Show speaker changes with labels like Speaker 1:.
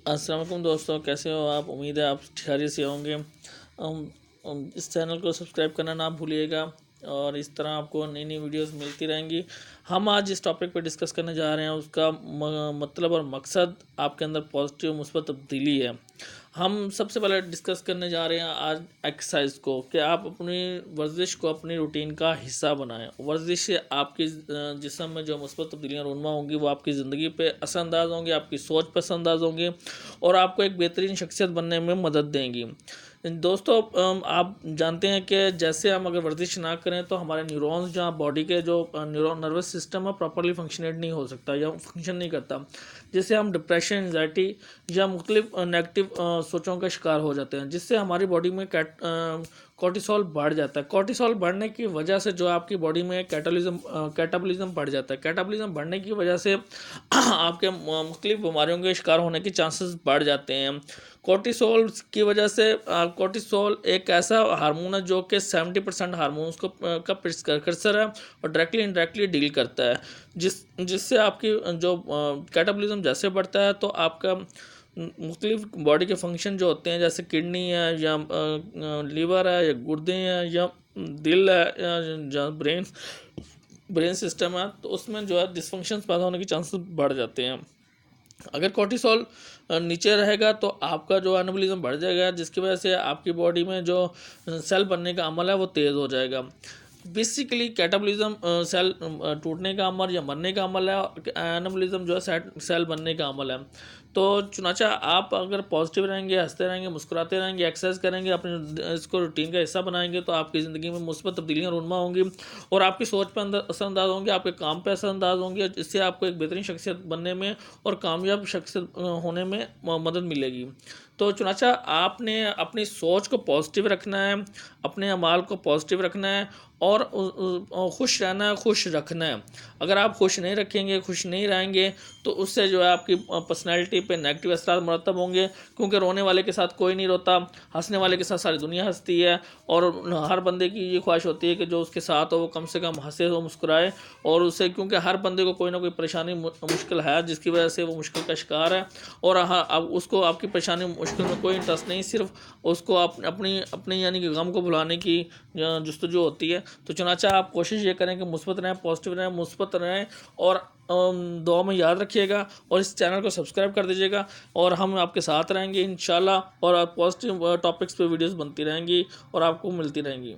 Speaker 1: अस्सलाम वालेकुम दोस्तों, कैसे हो आप। उम्मीद है आप खैरियत से होंगे। इस चैनल को सब्सक्राइब करना ना भूलिएगा और इस तरह आपको नई नई वीडियोस मिलती रहेंगी। हम आज इस टॉपिक पर डिस्कस करने जा रहे हैं, उसका मतलब और मकसद आपके अंदर पॉजिटिव मुस्बत तब्दीली है। हम सबसे पहले डिस्कस करने जा रहे हैं आज एक्सरसाइज को, कि आप अपनी वर्जिश को अपनी रूटीन का हिस्सा बनाएं। वर्जिश से आपकी जिस्म में जो मुस्बत तब्दीलियाँ रूनमा होंगी वो आपकी ज़िंदगी पे असरअंदाज होंगी, आपकी सोच पर असरअंदाज होंगी और आपको एक बेहतरीन शख्सियत बनने में मदद देंगी। दोस्तों, आप जानते हैं कि जैसे हम अगर वर्जिश ना करें तो हमारे न्यूरॉन्स, जहाँ बॉडी के जो नर्वस सिस्टम है, प्रॉपरली फंक्शनेट नहीं हो सकता या फंक्शन नहीं करता, जिससे हम डिप्रेशन, एंजाइटी या मुख्तलिफ नेगेटिव सोचों का शिकार हो जाते हैं, जिससे हमारी बॉडी में कोर्टिसोल बढ़ जाता है। कोर्टिसोल बढ़ने की वजह से जो आपकी बॉडी में कैटाबॉलिज्म बढ़ जाता है। कैटाबॉलिज्म बढ़ने की वजह से आपके मुख्तलिफ बीमारियों के शिकार होने के चांसेस बढ़ जाते हैं। कोर्टिसोल की वजह से कोर्टिसोल एक ऐसा हार्मोन है जो कि 70% हार्मोन्स को का प्रिकर्सर है और डायरेक्टली इनडायरेक्टली डील करता है, जिससे आपकी जो कैटाबॉलिज्म जैसे बढ़ता है तो आपका मुख्तलिफ बॉडी के फंक्शन जो होते हैं, जैसे किडनी है या लीवर है या गुर्दे हैं या दिल है या ब्रेन सिस्टम है, तो उसमें जो है डिसफंक्शन पैदा होने के चांसेस बढ़ जाते हैं। अगर कोर्टिसोल नीचे रहेगा तो आपका जो एनाबॉलिज्म बढ़ जाएगा, जिसकी वजह से आपकी बॉडी में जो सेल बनने का अमल है वो तेज़ हो जाएगा। बेसिकली कैटाबॉलिज्म सेल टूटने का अमल या मरने का अमल है, एनाबॉलिज्म जो है सेल बनने का अमल है। तो चुनाचा आप अगर पॉजिटिव रहेंगे, हंसते रहेंगे, मुस्कुराते रहेंगे, एक्सरसाइज करेंगे, अपने इसको रूटीन का हिस्सा बनाएंगे, तो आपकी ज़िंदगी में मुस्बत तब्दीलियाँ रूनमा होंगी और आपकी सोच पर असरअंदाज होंगे, आपके काम पर असरअंदाज होंगे, जिससे आपको एक बेहतरीन शख्सियत बनने में और कामयाब शख्सियत होने में मदद मिलेगी। तो चुनाचा आपने अपनी सोच को पॉजिटिव रखना है, अपने अमाल को पॉजिटिव रखना है और खुश रहना है, खुश रखना है। अगर आप खुश नहीं रखेंगे, खुश नहीं रहेंगे, तो उससे जो है आपकी पर्सनैलिटी पे नेगेटिव असर मरतब होंगे, क्योंकि रोने वाले के साथ कोई नहीं रोता, हंसने वाले के साथ सारी दुनिया हंसती है। और हर बंदे की ये ख्वाहिश होती है कि जो उसके साथ हो वो कम से कम हंसे, हो मुस्कुराए, और उससे, क्योंकि हर बंदे को कोई ना कोई परेशानी मुश्किल है जिसकी वजह से वो मुश्किल का शिकार है। और अब उसको आपकी परेशानी मुश्किल में कोई इंटरेस्ट नहीं, सिर्फ उसको अपनी अपनी यानी कि गम को भुलाने की जस्तजू होती है। तो चुनाचा आप कोशिश ये करें कि मुस्बत रहें, पॉजिटिव रहें, मुस्बत रहें और दुआ में याद रखिएगा और इस चैनल को सब्सक्राइब कर दीजिएगा और हम आपके साथ रहेंगे इंशाल्लाह, और पॉजिटिव टॉपिक्स पे वीडियोस बनती रहेंगी और आपको मिलती रहेंगी।